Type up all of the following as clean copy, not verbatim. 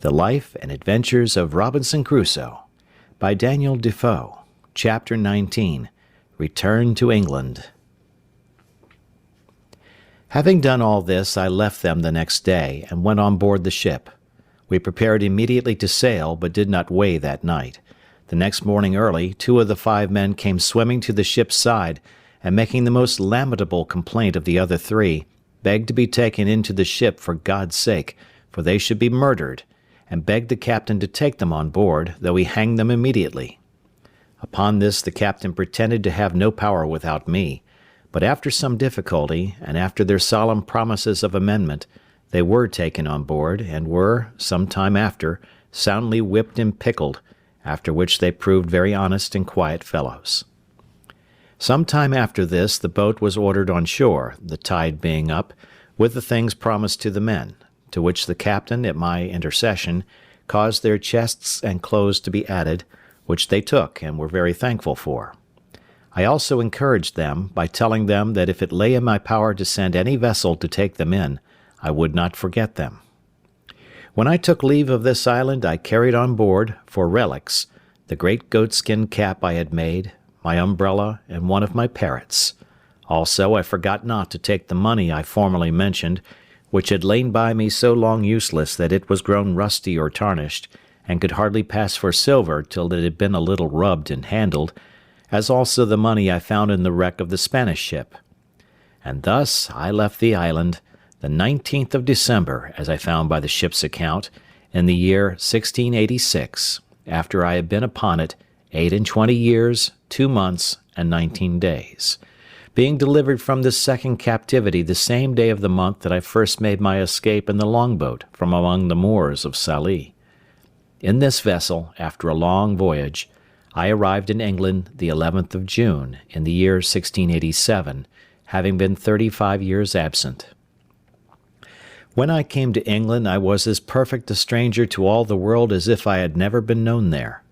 The Life and Adventures of Robinson Crusoe, by Daniel Defoe. Chapter 19. Return to England. Having done all this, I left them the next day, and went on board the ship. We prepared immediately to sail, but did not weigh that night. The next morning early, 2 of the 5 men came swimming to the ship's side, and making the most lamentable complaint of the other 3, begged to be taken into the ship for God's sake, for they should be murdered, and begged the captain to take them on board, though he hanged them immediately. Upon this the captain pretended to have no power without me, but after some difficulty, and after their solemn promises of amendment, they were taken on board, and were, some time after, soundly whipped and pickled, after which they proved very honest and quiet fellows. Some time after this the boat was ordered on shore, the tide being up, with the things promised to the men, to which the captain, at my intercession, caused their chests and clothes to be added, which they took, and were very thankful for. I also encouraged them, by telling them that if it lay in my power to send any vessel to take them in, I would not forget them. When I took leave of this island, I carried on board, for relics, the great goatskin cap I had made, my umbrella, and one of my parrots. Also I forgot not to take the money I formerly mentioned, which had lain by me so long useless that it was grown rusty or tarnished, and could hardly pass for silver till it had been a little rubbed and handled, as also the money I found in the wreck of the Spanish ship. And thus I left the island, the 19th of December, as I found by the ship's account, in the year 1686, after I had been upon it 28 years, 2 months, and 19 days. Being delivered from this second captivity the same day of the month that I first made my escape in the longboat from among the Moors of Sallee. In this vessel, after a long voyage, I arrived in England the 11th of June, in the year 1687, having been 35 years absent. When I came to England, I was as perfect a stranger to all the world as if I had never been known there.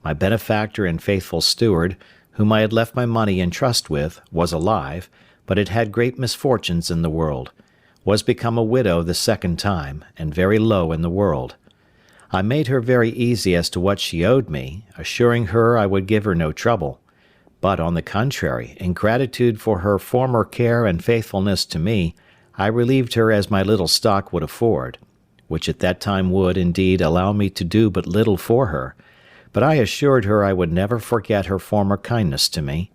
My benefactor and faithful steward, whom I had left my money in trust with, was alive, but had had great misfortunes in the world, was become a widow the second time, and very low in the world. I made her very easy as to what she owed me, assuring her I would give her no trouble, but, on the contrary, in gratitude for her former care and faithfulness to me, I relieved her as my little stock would afford, which at that time would, indeed, allow me to do but little for her, but I assured her I would never forget her former kindness to me,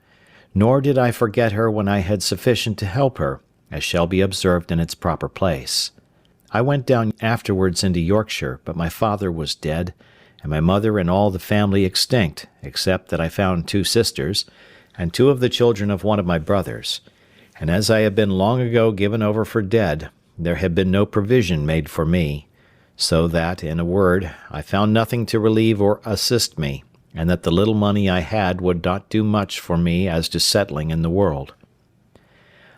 nor did I forget her when I had sufficient to help her, as shall be observed in its proper place. I went down afterwards into Yorkshire, but my father was dead, and my mother and all the family extinct, except that I found 2 sisters, and 2 of the children of one of my brothers, and as I had been long ago given over for dead, there had been no provision made for me, so that, in a word, I found nothing to relieve or assist me, and that the little money I had would not do much for me as to settling in the world.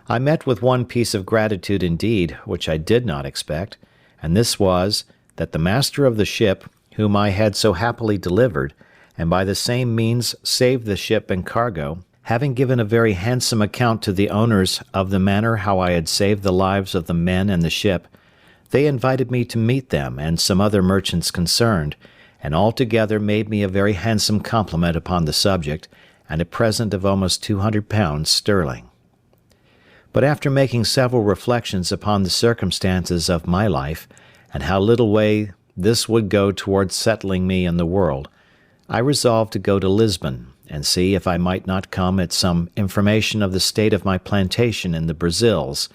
I met with one piece of gratitude indeed, which I did not expect, and this was, that the master of the ship, whom I had so happily delivered, and by the same means saved the ship and cargo, having given a very handsome account to the owners of the manner how I had saved the lives of the men and the ship, they invited me to meet them and some other merchants concerned, and altogether made me a very handsome compliment upon the subject, and a present of almost £200 sterling. But after making several reflections upon the circumstances of my life, and how little way this would go towards settling me in the world, I resolved to go to Lisbon, and see if I might not come at some information of the state of my plantation in the Brazils,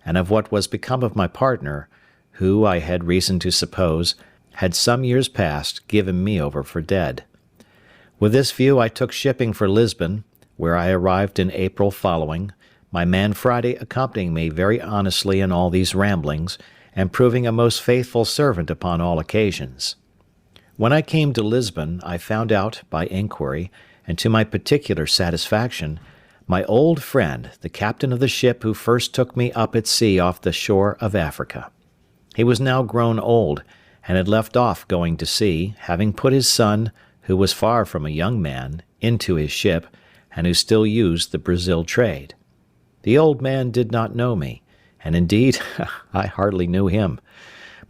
and of what was become of my partner, who, I had reason to suppose, had some years past given me over for dead. With this view I took shipping for Lisbon, where I arrived in April following, my man Friday accompanying me very honestly in all these ramblings, and proving a most faithful servant upon all occasions. When I came to Lisbon, I found out, by inquiry, and to my particular satisfaction, my old friend, the captain of the ship who first took me up at sea off the shore of Africa. He was now grown old, and had left off going to sea, having put his son, who was far from a young man, into his ship, and who still used the Brazil trade. The old man did not know me, and indeed I hardly knew him,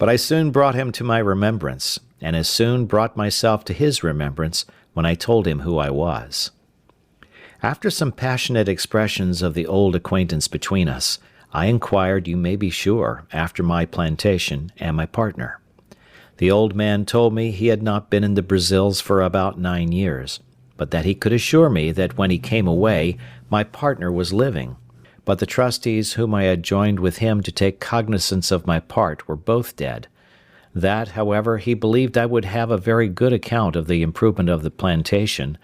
But I soon brought him to my remembrance, and as soon brought myself to his remembrance when I told him who I was. After some passionate expressions of the old acquaintance between us, I inquired, you may be sure, after my plantation and my partner. The old man told me he had not been in the Brazils for about 9 years, but that he could assure me that when he came away my partner was living, but the trustees whom I had joined with him to take cognizance of my part were both dead. That, however, he believed I would have a very good account of the improvement of the plantation,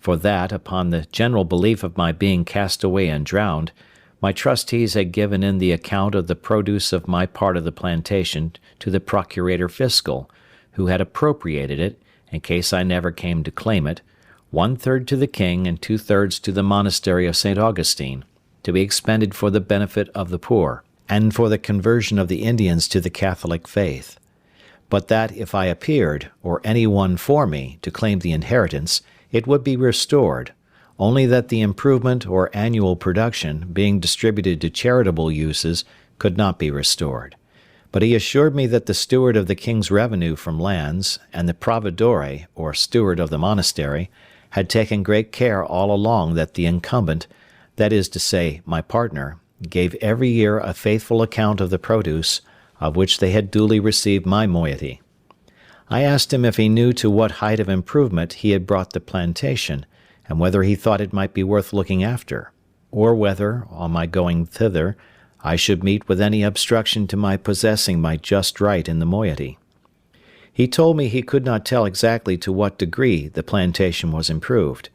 for that, upon the general belief of my being cast away and drowned, my trustees had given in the account of the produce of my part of the plantation to the procurator fiscal, who had appropriated it, in case I never came to claim it, 1/3 to the king and 2/3 to the monastery of St. Augustine, to be expended for the benefit of the poor, and for the conversion of the Indians to the Catholic faith. But that if I appeared, or any one for me, to claim the inheritance, it would be restored, only that the improvement or annual production, being distributed to charitable uses, could not be restored. But he assured me that the steward of the king's revenue from lands, and the provedore, or steward of the monastery, had taken great care all along that the incumbent, that is to say, my partner, gave every year a faithful account of the produce, of which they had duly received my moiety. I asked him if he knew to what height of improvement he had brought the plantation, and whether he thought it might be worth looking after, or whether, on my going thither, I should meet with any obstruction to my possessing my just right in the moiety. He told me he could not tell exactly to what degree the plantation was improved,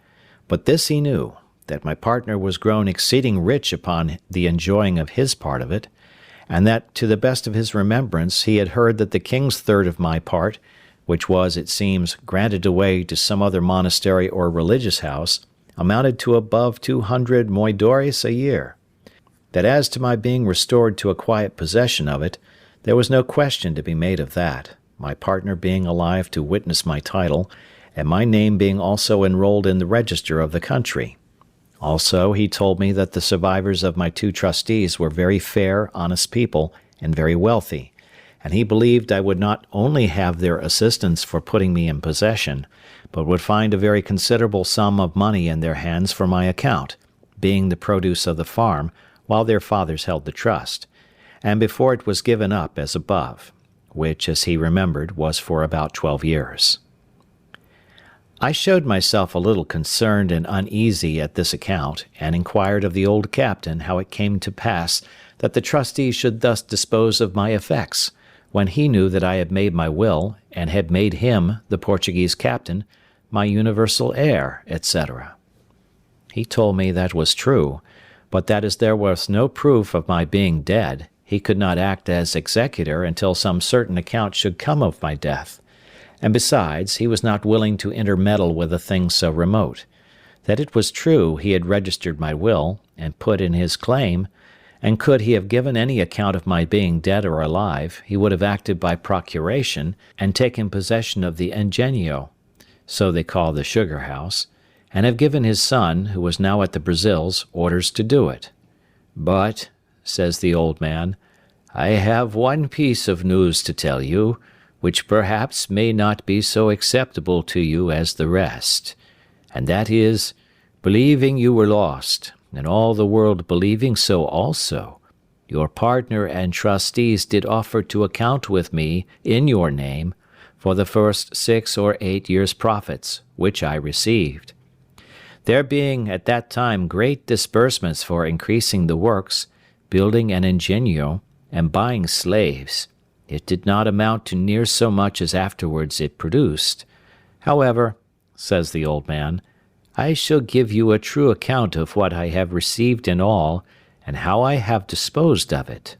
but this he knew, that my partner was grown exceeding rich upon the enjoying of his part of it, and that, to the best of his remembrance, he had heard that the king's third of my part, which was, it seems, granted away to some other monastery or religious house, amounted to above 200 moidores a year. That as to my being restored to a quiet possession of it, there was no question to be made of that, my partner being alive to witness my title, and my name being also enrolled in the register of the country. Also, he told me that the survivors of my 2 trustees were very fair, honest people, and very wealthy, and he believed I would not only have their assistance for putting me in possession, but would find a very considerable sum of money in their hands for my account, being the produce of the farm, while their fathers held the trust, and before it was given up as above, which, as he remembered, was for about 12 years. I showed myself a little concerned and uneasy at this account, and inquired of the old captain how it came to pass that the trustees should thus dispose of my effects, when he knew that I had made my will, and had made him, the Portuguese captain, my universal heir, etc. He told me that was true, but that as there was no proof of my being dead, he could not act as executor until some certain account should come of my death, and besides, he was not willing to intermeddle with a thing so remote; that it was true he had registered my will, and put in his claim, and could he have given any account of my being dead or alive, he would have acted by procuration, and taken possession of the ingenio, so they call the sugar house, and have given his son, who was now at the Brazils, orders to do it. But, says the old man, I have one piece of news to tell you, which perhaps may not be so acceptable to you as the rest, and that is, believing you were lost, and all the world believing so also, your partner and trustees did offer to account with me, in your name, for the first 6 or 8 years' profits, which I received. There being at that time great disbursements for increasing the works, building an ingenio, and buying slaves, it did not amount to near so much as afterwards it produced. However, says the old man, I shall give you a true account of what I have received in all, and how I have disposed of it.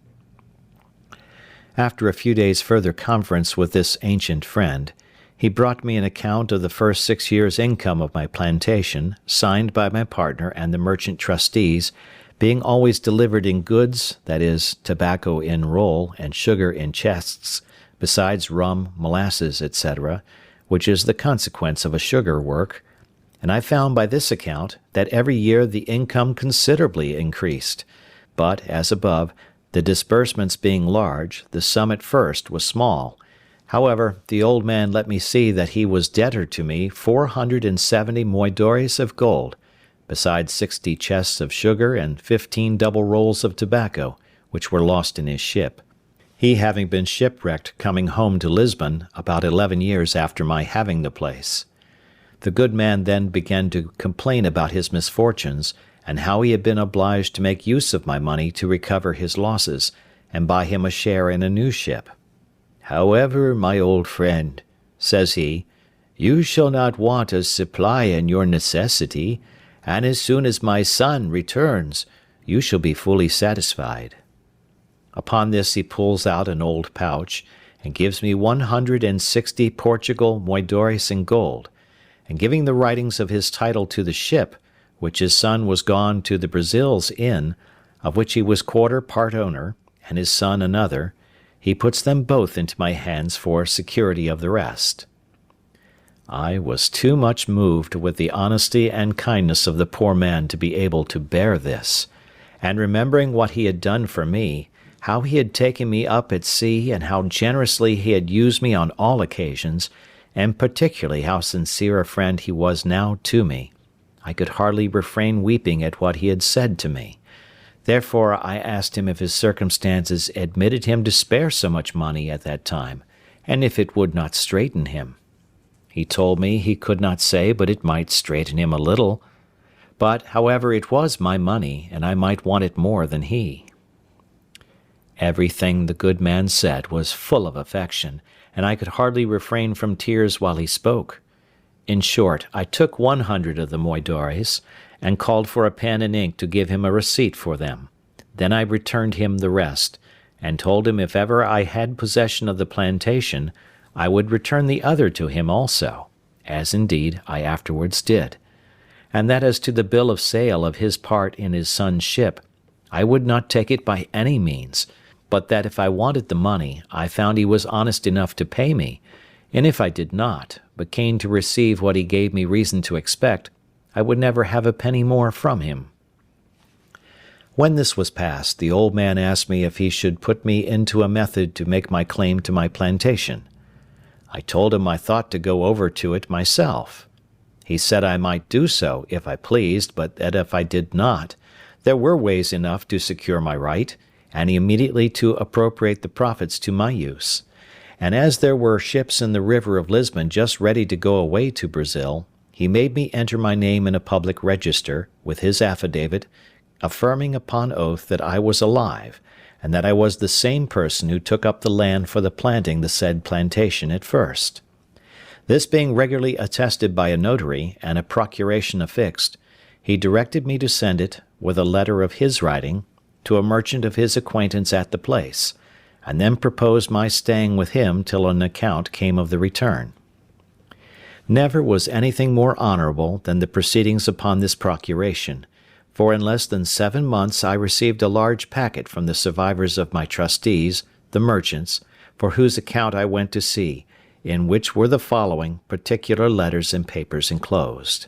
After a few days' further conference with this ancient friend, he brought me an account of the first 6 years' income of my plantation, signed by my partner and the merchant trustees, being always delivered in goods, that is, tobacco in roll and sugar in chests, besides rum, molasses, etc., which is the consequence of a sugar work, and I found by this account that every year the income considerably increased, but, as above, The disbursements being large, the sum at first was small. However, the old man let me see that he was debtor to me 470 moidores of gold, besides 60 chests of sugar and 15 double rolls of tobacco, which were lost in his ship, he having been shipwrecked coming home to Lisbon about 11 years after my having the place. The good man then began to complain about his misfortunes, and how he had been obliged to make use of my money to recover his losses, and buy him a share in a new ship. "However, my old friend," says he, "you shall not want a supply in your necessity, and as soon as my son returns, you shall be fully satisfied." Upon this he pulls out an old pouch, and gives me 160 Portugal moidores in gold, and giving the writings of his title to the ship, which his son was gone to the Brazils in, of which he was quarter part owner, and his son another, he puts them both into my hands for security of the rest. I was too much moved with the honesty and kindness of the poor man to be able to bear this, and remembering what he had done for me, how he had taken me up at sea, and how generously he had used me on all occasions, and particularly how sincere a friend he was now to me, I could hardly refrain weeping at what he had said to me. Therefore I asked him if his circumstances admitted him to spare so much money at that time, and if it would not straiten him. He told me he could not say but it might straiten him a little, but, however, it was my money, and I might want it more than he. Everything the good man said was full of affection, and I could hardly refrain from tears while he spoke. In short, I took 100 of the moidores, and called for a pen and ink to give him a receipt for them. Then I returned him the rest, and told him if ever I had possession of the plantation, I would return the other to him also, as indeed I afterwards did, and that as to the bill of sale of his part in his son's ship, I would not take it by any means, but that if I wanted the money, I found he was honest enough to pay me, and if I did not, but came to receive what he gave me reason to expect, I would never have a penny more from him. When this was past, the old man asked me if he should put me into a method to make my claim to my plantation. I told him I thought to go over to it myself. He said I might do so if I pleased, but that if I did not, there were ways enough to secure my right, and immediately to appropriate the profits to my use. And as there were ships in the river of Lisbon just ready to go away to Brazil, he made me enter my name in a public register, with his affidavit, affirming upon oath that I was alive, and that I was the same person who took up the land for the planting the said plantation at first. This being regularly attested by a notary, and a procuration affixed, he directed me to send it, with a letter of his writing, to a merchant of his acquaintance at the place, and then proposed my staying with him till an account came of the return. Never was anything more honorable than the proceedings upon this procuration, for in less than 7 months I received a large packet from the survivors of my trustees, the merchants, for whose account I went to sea, in which were the following particular letters and papers enclosed.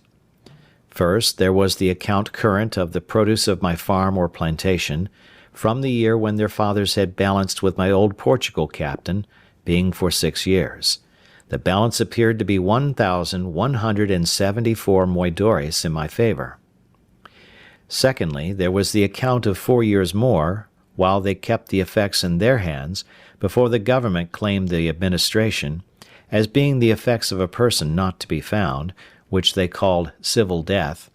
First, there was the account current of the produce of my farm or plantation, from the year when their fathers had balanced with my old Portugal captain, being for 6 years. The balance appeared to be 1,174 moidores in my favor. Secondly, there was the account of 4 years more, while they kept the effects in their hands, before the government claimed the administration, as being the effects of a person not to be found, which they called civil death,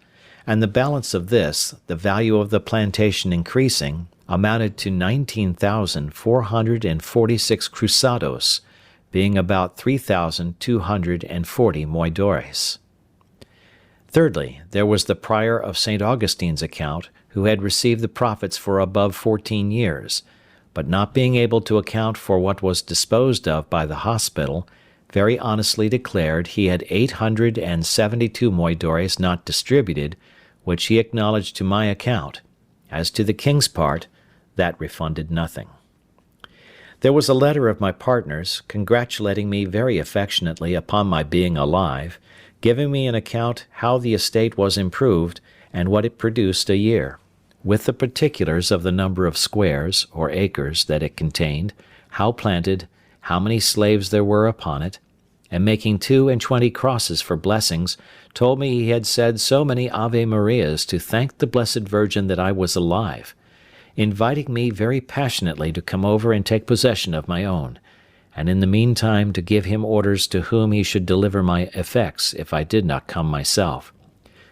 and the balance of this, the value of the plantation increasing, amounted to 19,446 cruzados, being about 3,240 moidores. Thirdly, there was the prior of St. Augustine's account, who had received the profits for above 14 years, but not being able to account for what was disposed of by the hospital, very honestly declared he had 872 moidores not distributed, which he acknowledged to my account. As to the king's part, that refunded nothing. There was a letter of my partner's, congratulating me very affectionately upon my being alive, giving me an account how the estate was improved, and what it produced a year, with the particulars of the number of squares, or acres, that it contained, how planted, how many slaves there were upon it, and making 22 crosses for blessings, told me he had said so many Ave Marias to thank the Blessed Virgin that I was alive, inviting me very passionately to come over and take possession of my own, and in the meantime to give him orders to whom he should deliver my effects if I did not come myself,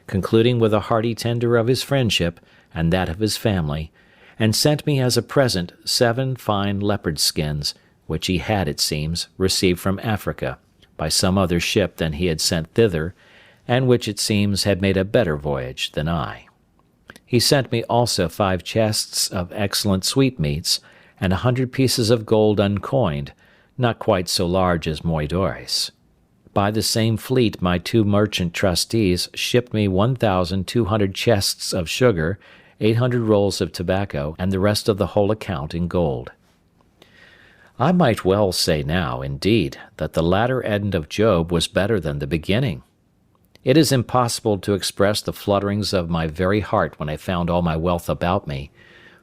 concluding with a hearty tender of his friendship and that of his family, and sent me as a present 7 fine leopard skins, which he had, it seems, received from Africa, by some other ship than he had sent thither, and which, it seems, had made a better voyage than I. He sent me also 5 chests of excellent sweetmeats, and 100 pieces of gold uncoined, not quite so large as moidores. By the same fleet my 2 merchant trustees shipped me 1,200 chests of sugar, 800 rolls of tobacco, and the rest of the whole account in gold. I might well say now, indeed, that the latter end of Job was better than the beginning. It is impossible to express the flutterings of my very heart when I found all my wealth about me,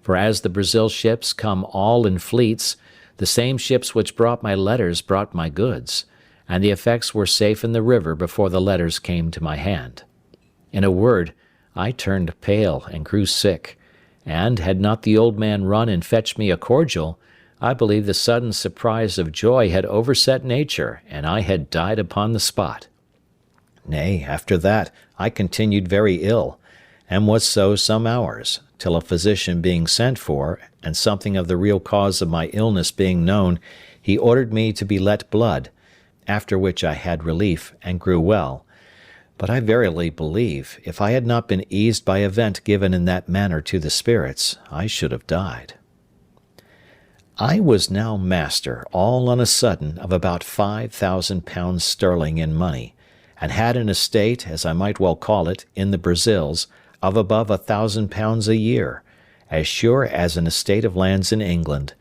for as the Brazil ships come all in fleets, the same ships which brought my letters brought my goods, and the effects were safe in the river before the letters came to my hand. In a word, I turned pale and grew sick, and, had not the old man run and fetched me a cordial, I believe the sudden surprise of joy had overset nature, and I had died upon the spot. Nay, after that, I continued very ill, and was so some hours, till a physician being sent for, and something of the real cause of my illness being known, he ordered me to be let blood, after which I had relief, and grew well. But I verily believe, if I had not been eased by a vent given in that manner to the spirits, I should have died. I was now master, all on a sudden, of about £5,000 sterling in money, and had an estate, as I might well call it, in the Brazils, of above £1,000 a year, as sure as an estate of lands in England,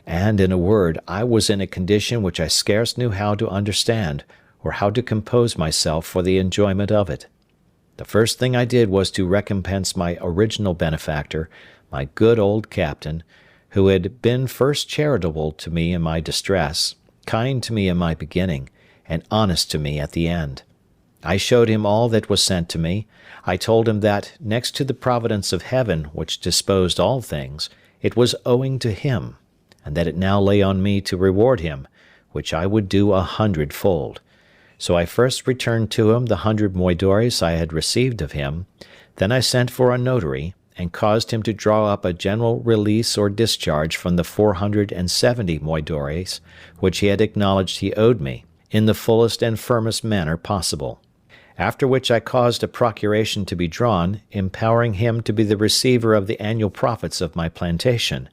and, in a word, I was in a condition which I scarce knew how to understand, or how to compose myself for the enjoyment of it. The first thing I did was to recompense my original benefactor, my good old captain, who had been first charitable to me in my distress, kind to me in my beginning, and honest to me at the end. I showed him all that was sent to me. I told him that, next to the providence of heaven which disposed all things, it was owing to him, and that it now lay on me to reward him, which I would do 100-fold. So I first returned to him the 100 moidores I had received of him, then I sent for a notary, and caused him to draw up a general release or discharge from the 470 moidores which he had acknowledged he owed me, in the fullest and firmest manner possible. After which I caused a procuration to be drawn, empowering him to be the receiver of the annual profits of my plantation,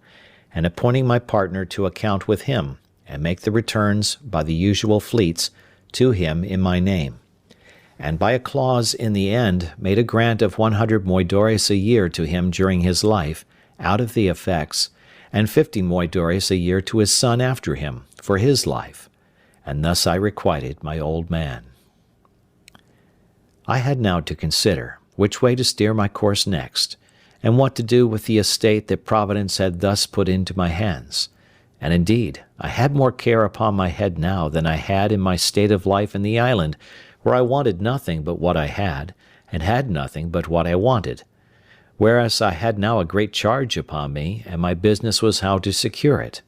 and appointing my partner to account with him, and make the returns, by the usual fleets, to him in my name, and by a clause in the end made a grant of 100 moidores a year to him during his life, out of the effects, and 50 moidores a year to his son after him, for his life, and thus I requited my old man. I had now to consider which way to steer my course next, and what to do with the estate that Providence had thus put into my hands. And indeed, I had more care upon my head now than I had in my state of life in the island, where I wanted nothing but what I had, and had nothing but what I wanted. Whereas I had now a great charge upon me, and my business was how to secure it.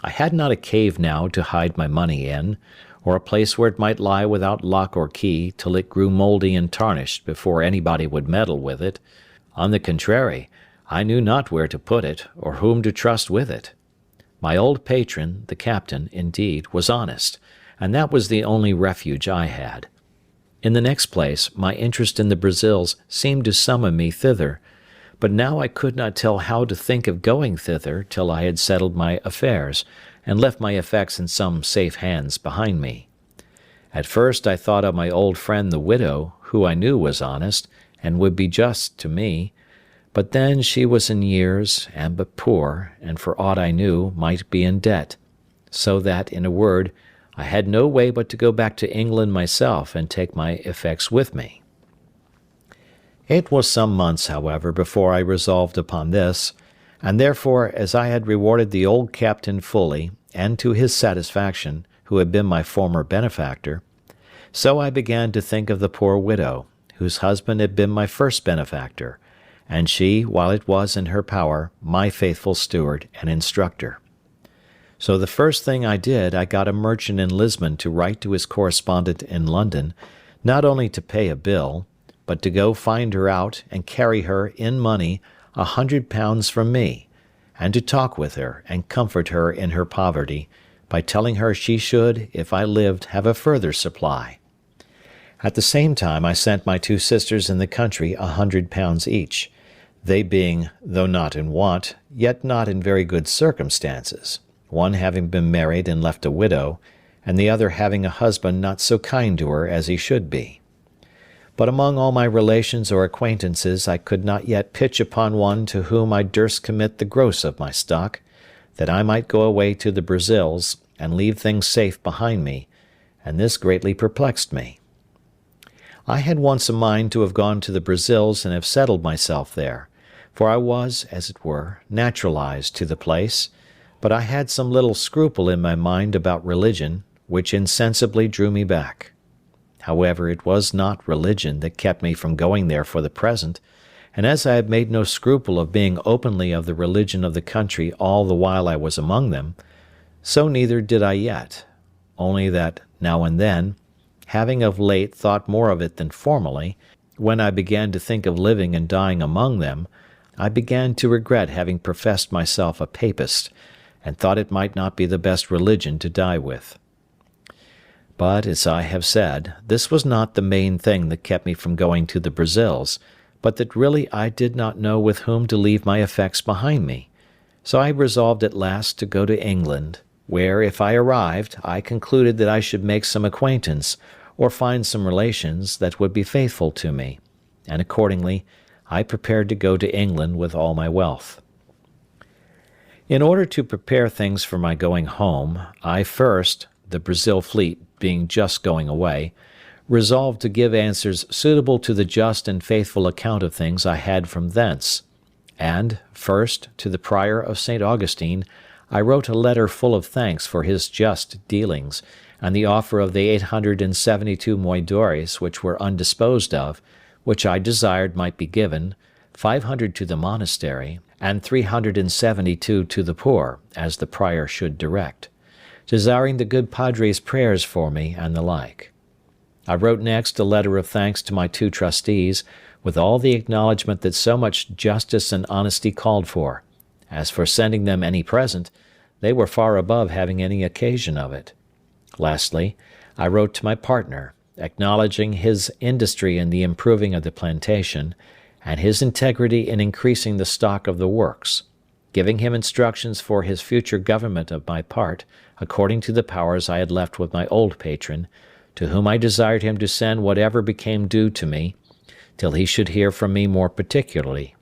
I had not a cave now to hide my money in, or a place where it might lie without lock or key till it grew mouldy and tarnished before anybody would meddle with it. On the contrary, I knew not where to put it, or whom to trust with it. My old patron, the captain, indeed, was honest, and that was the only refuge I had. In the next place, my interest in the Brazils seemed to summon me thither, but now I could not tell how to think of going thither till I had settled my affairs, and left my effects in some safe hands behind me. At first I thought of my old friend the widow, who I knew was honest, and would be just to me, but then she was in years, and but poor, and for aught I knew, might be in debt, so that, in a word, I had no way but to go back to England myself and take my effects with me. It was some months, however, before I resolved upon this, and therefore, as I had rewarded the old captain fully, and to his satisfaction, who had been my former benefactor, so I began to think of the poor widow, whose husband had been my first benefactor, and she, while it was in her power, my faithful steward and instructor. So the first thing I did, I got a merchant in Lisbon to write to his correspondent in London, not only to pay a bill, but to go find her out and carry her, in money, £100 from me, and to talk with her and comfort her in her poverty, by telling her she should, if I lived, have a further supply. At the same time I sent my two sisters in the country £100 each, they being, though not in want, yet not in very good circumstances, one having been married and left a widow, and the other having a husband not so kind to her as he should be. But among all my relations or acquaintances I could not yet pitch upon one to whom I durst commit the gross of my stock, that I might go away to the Brazils, and leave things safe behind me, and this greatly perplexed me. I had once a mind to have gone to the Brazils and have settled myself there, for I was, as it were, naturalized to the place, but I had some little scruple in my mind about religion, which insensibly drew me back. However, it was not religion that kept me from going there for the present, and as I had made no scruple of being openly of the religion of the country all the while I was among them, so neither did I yet, only that, now and then, having of late thought more of it than formerly, when I began to think of living and dying among them, I began to regret having professed myself a papist, and thought it might not be the best religion to die with. But, as I have said, this was not the main thing that kept me from going to the Brazils, but that really I did not know with whom to leave my effects behind me, so I resolved at last to go to England, where, if I arrived, I concluded that I should make some acquaintance, or find some relations that would be faithful to me, and accordingly I prepared to go to England with all my wealth. In order to prepare things for my going home, I first, the Brazil fleet being just going away, resolved to give answers suitable to the just and faithful account of things I had from thence, and, first, to the Prior of St. Augustine, I wrote a letter full of thanks for his just dealings, and the offer of the 872 moidores which were undisposed of, which I desired might be given, 500 to the monastery, and 372 to the poor, as the prior should direct, desiring the good padre's prayers for me, and the like. I wrote next a letter of thanks to my two trustees, with all the acknowledgment that so much justice and honesty called for. As for sending them any present, they were far above having any occasion of it. Lastly, I wrote to my partner, acknowledging his industry in the improving of the plantation, and his integrity in increasing the stock of the works, giving him instructions for his future government of my part, according to the powers I had left with my old patron, to whom I desired him to send whatever became due to me, till he should hear from me more particularly,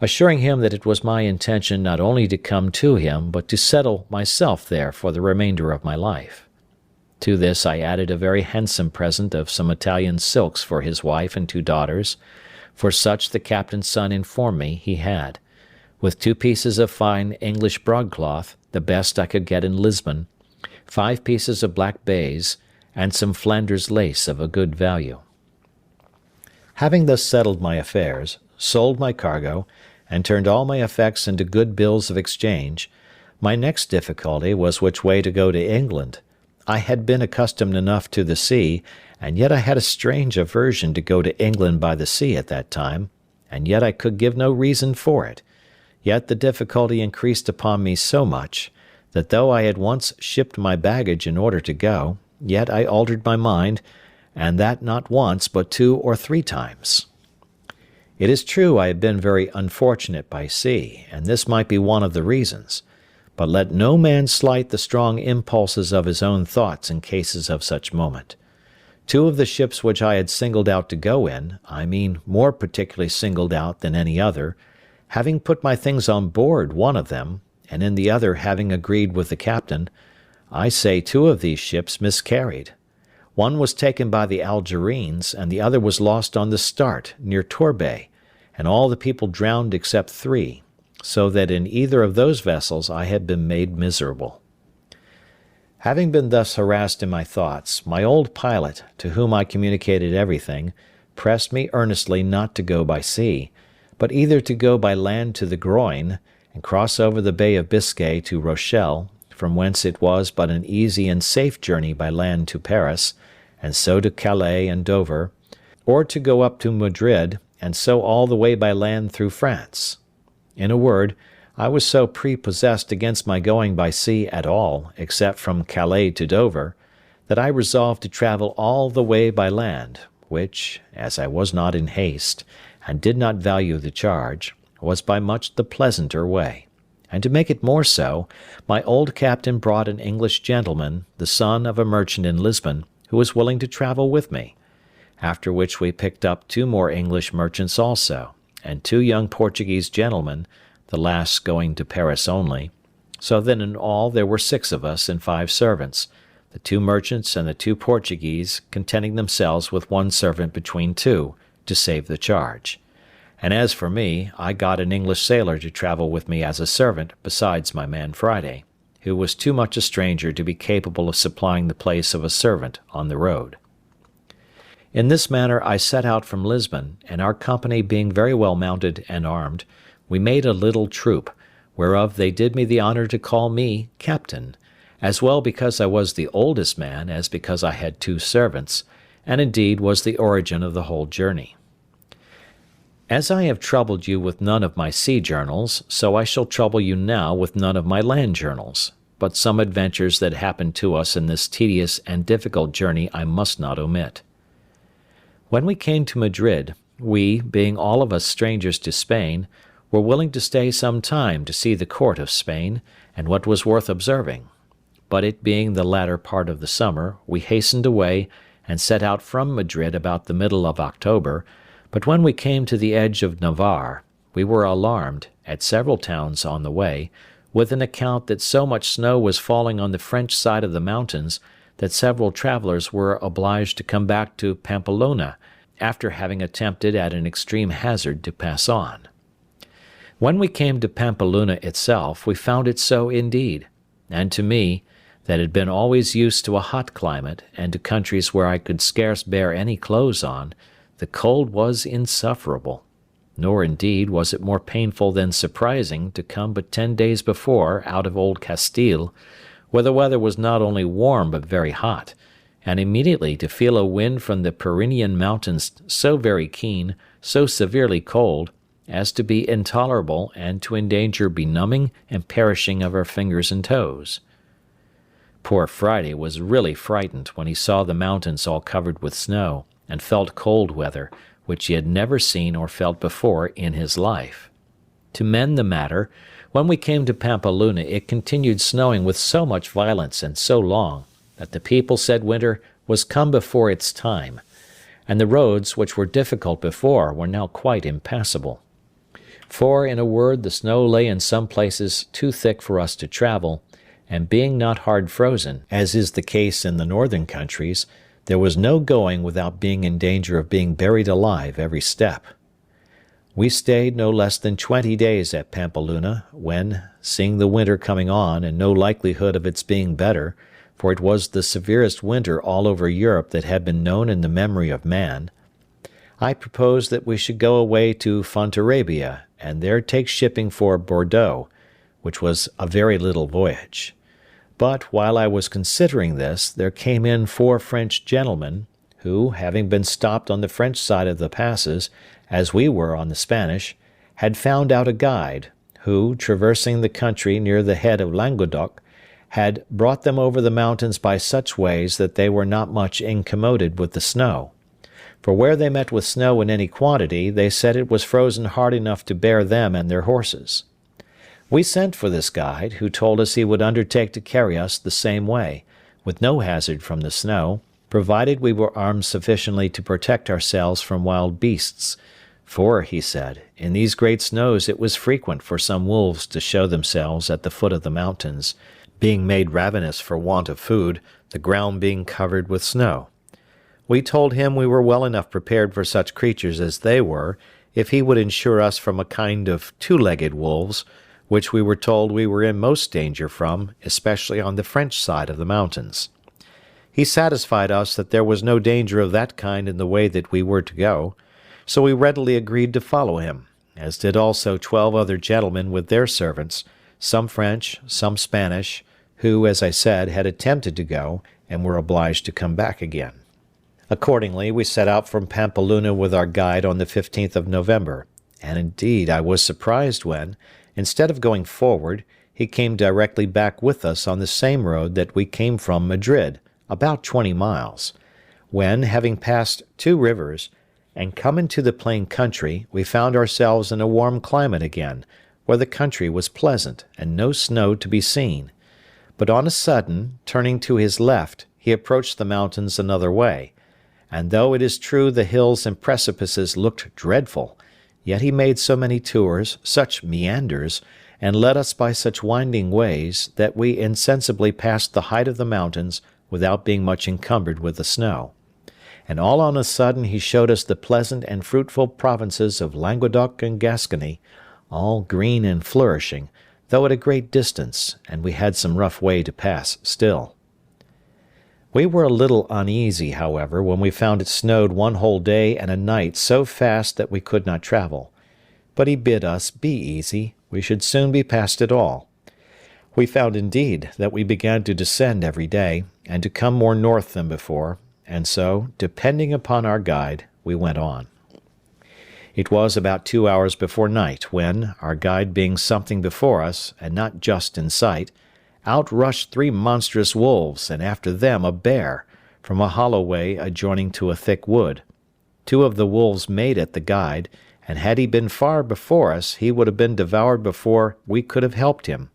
assuring him that it was my intention not only to come to him, but to settle myself there for the remainder of my life. To this I added a very handsome present of some Italian silks for his wife and two daughters, for such the captain's son informed me he had, with 2 pieces of fine English broadcloth, the best I could get in Lisbon, 5 pieces of black baize, and some Flanders lace of a good value. Having thus settled my affairs, sold my cargo, and turned all my effects into good bills of exchange, my next difficulty was which way to go to England. I had been accustomed enough to the sea, and yet I had a strange aversion to go to England by the sea at that time, and yet I could give no reason for it. Yet the difficulty increased upon me so much, that though I had once shipped my baggage in order to go, yet I altered my mind, and that not once but 2 or 3 times. It is true I had been very unfortunate by sea, and this might be one of the reasons, but let no man slight the strong impulses of his own thoughts in cases of such moment. 2 of the ships which I had singled out to go in, I mean more particularly singled out than any other, having put my things on board one of them, and in the other having agreed with the captain, I say 2 of these ships miscarried. One was taken by the Algerines, and the other was lost on the Start, near Torbay, and all the people drowned except 3, so that in either of those vessels I had been made miserable. Having been thus harassed in my thoughts, my old pilot, to whom I communicated everything, pressed me earnestly not to go by sea, but either to go by land to the Groine, and cross over the Bay of Biscay to Rochelle, from whence it was but an easy and safe journey by land to Paris, and so to Calais and Dover, or to go up to Madrid, and so all the way by land through France. In a word, I was so prepossessed against my going by sea at all, except from Calais to Dover, that I resolved to travel all the way by land, which, as I was not in haste, and did not value the charge, was by much the pleasanter way. And to make it more so, my old captain brought an English gentleman, the son of a merchant in Lisbon, who was willing to travel with me, after which we picked up 2 more English merchants also, and 2 young Portuguese gentlemen, the last going to Paris only, so that in all there were 6 of us and 5 servants, the 2 merchants and the 2 Portuguese contenting themselves with 1 servant between 2, to save the charge. And as for me, I got an English sailor to travel with me as a servant, besides my man Friday, who was too much a stranger to be capable of supplying the place of a servant on the road. In this manner I set out from Lisbon, and our company being very well mounted and armed, we made a little troop, whereof they did me the honour to call me captain, as well because I was the oldest man as because I had 2 servants, and indeed was the origin of the whole journey. As I have troubled you with none of my sea journals, so I shall trouble you now with none of my land journals, but some adventures that happened to us in this tedious and difficult journey I must not omit. When we came to Madrid, we, being all of us strangers to Spain, were willing to stay some time to see the court of Spain, and what was worth observing. But it being the latter part of the summer, we hastened away, and set out from Madrid about the middle of October, but when we came to the edge of Navarre, we were alarmed, at several towns on the way, with an account that so much snow was falling on the French side of the mountains, that several travellers were obliged to come back to Pamplona, after having attempted at an extreme hazard to pass on. When we came to Pamplona itself, we found it so indeed, and to me, that had been always used to a hot climate, and to countries where I could scarce bear any clothes on, the cold was insufferable. Nor indeed was it more painful than surprising to come but 10 days before out of old Castile, where the weather was not only warm but very hot, and immediately to feel a wind from the Pyrenean mountains so very keen, so severely cold, as to be intolerable and to endanger benumbing and perishing of our fingers and toes. Poor Friday was really frightened when he saw the mountains all covered with snow, and felt cold weather, which he had never seen or felt before in his life. To mend the matter, when we came to Pamplona it continued snowing with so much violence and so long, that the people said winter was come before its time, and the roads, which were difficult before, were now quite impassable. For, in a word, the snow lay in some places too thick for us to travel, and being not hard frozen, as is the case in the northern countries, there was no going without being in danger of being buried alive every step. We stayed no less than 20 days at Pamplona, when, seeing the winter coming on, and no likelihood of its being better, for it was the severest winter all over Europe that had been known in the memory of man, I proposed that we should go away to Fontarabia, and there take shipping for Bordeaux, which was a very little voyage. But while I was considering this, there came in 4 French gentlemen, who, having been stopped on the French side of the passes, as we were on the Spanish, had found out a guide, who, traversing the country near the head of Languedoc, had brought them over the mountains by such ways that they were not much incommoded with the snow. For where they met with snow in any quantity, they said it was frozen hard enough to bear them and their horses. We sent for this guide, who told us he would undertake to carry us the same way, with no hazard from the snow, provided we were armed sufficiently to protect ourselves from wild beasts, for, he said, in these great snows it was frequent for some wolves to show themselves at the foot of the mountains, being made ravenous for want of food, the ground being covered with snow, We told him we were well enough prepared for such creatures as they were, if he would insure us from a kind of two-legged wolves, which we were told we were in most danger from, especially on the French side of the mountains. He satisfied us that there was no danger of that kind in the way that we were to go, so we readily agreed to follow him, as did also 12 other gentlemen with their servants, some French, some Spanish, who, as I said, had attempted to go, and were obliged to come back again. Accordingly, we set out from Pampeluna with our guide on the 15th of November, and indeed I was surprised when, instead of going forward, he came directly back with us on the same road that we came from Madrid, about 20 miles, when, having passed 2 rivers, and come into the plain country, we found ourselves in a warm climate again, where the country was pleasant, and no snow to be seen. But on a sudden, turning to his left, he approached the mountains another way, and though it is true the hills and precipices looked dreadful, yet he made so many tours, such meanders, and led us by such winding ways, that we insensibly passed the height of the mountains without being much encumbered with the snow. And all on a sudden he showed us the pleasant and fruitful provinces of Languedoc and Gascony, all green and flourishing, though at a great distance, and we had some rough way to pass still. We were a little uneasy, however, when we found it snowed one whole day and a night so fast that we could not travel. But he bid us be easy, we should soon be past it all. We found indeed that we began to descend every day, and to come more north than before, and so, depending upon our guide, we went on. It was about 2 hours before night when, our guide being something before us, and not just in sight, out rushed 3 monstrous wolves, and after them a bear, from a hollow way adjoining to a thick wood. 2 of the wolves made at the guide, and had he been far before us, he would have been devoured before we could have helped him.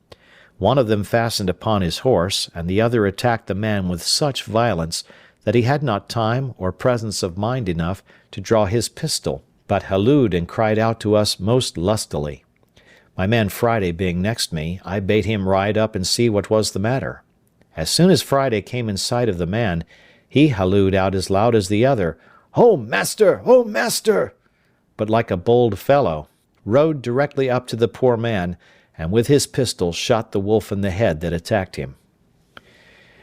One of them fastened upon his horse, and the other attacked the man with such violence that he had not time or presence of mind enough to draw his pistol, but hallooed and cried out to us most lustily. My man Friday being next me, I bade him ride up and see what was the matter. As soon as Friday came in sight of the man, he hallooed out as loud as the other, "Oh, master! Oh, master!" but like a bold fellow, rode directly up to the poor man, and with his pistol shot the wolf in the head that attacked him.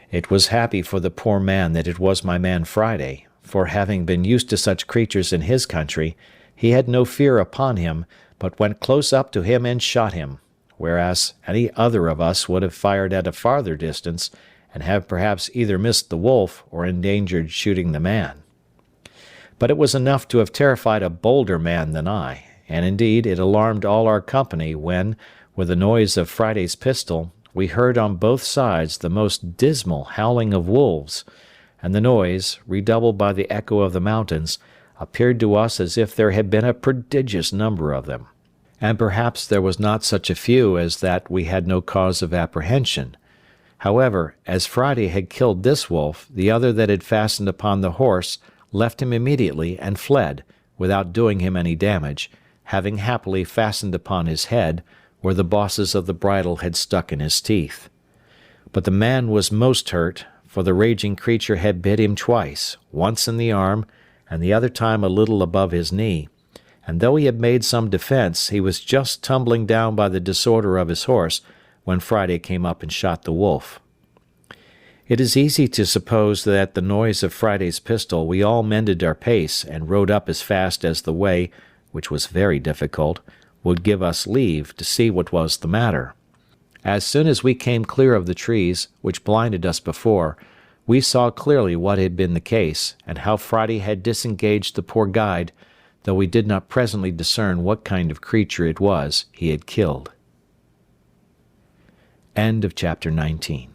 It was happy for the poor man that it was my man Friday, for having been used to such creatures in his country, he had no fear upon him, but went close up to him and shot him, whereas any other of us would have fired at a farther distance, and have perhaps either missed the wolf or endangered shooting the man. But it was enough to have terrified a bolder man than I, and indeed it alarmed all our company when, with the noise of Friday's pistol, we heard on both sides the most dismal howling of wolves, and the noise, redoubled by the echo of the mountains, appeared to us as if there had been a prodigious number of them. And perhaps there was not such a few as that we had no cause of apprehension. However, as Friday had killed this wolf, the other that had fastened upon the horse left him immediately and fled, without doing him any damage, having happily fastened upon his head, where the bosses of the bridle had stuck in his teeth. But the man was most hurt, for the raging creature had bit him twice, once in the arm, and the other time a little above his knee, and though he had made some defence, he was just tumbling down by the disorder of his horse, when Friday came up and shot the wolf. It is easy to suppose that at the noise of Friday's pistol we all mended our pace, and rode up as fast as the way, which was very difficult, would give us leave to see what was the matter. As soon as we came clear of the trees, which blinded us before, we saw clearly what had been the case, and how Friday had disengaged the poor guide, though we did not presently discern what kind of creature it was he had killed. End of chapter 19.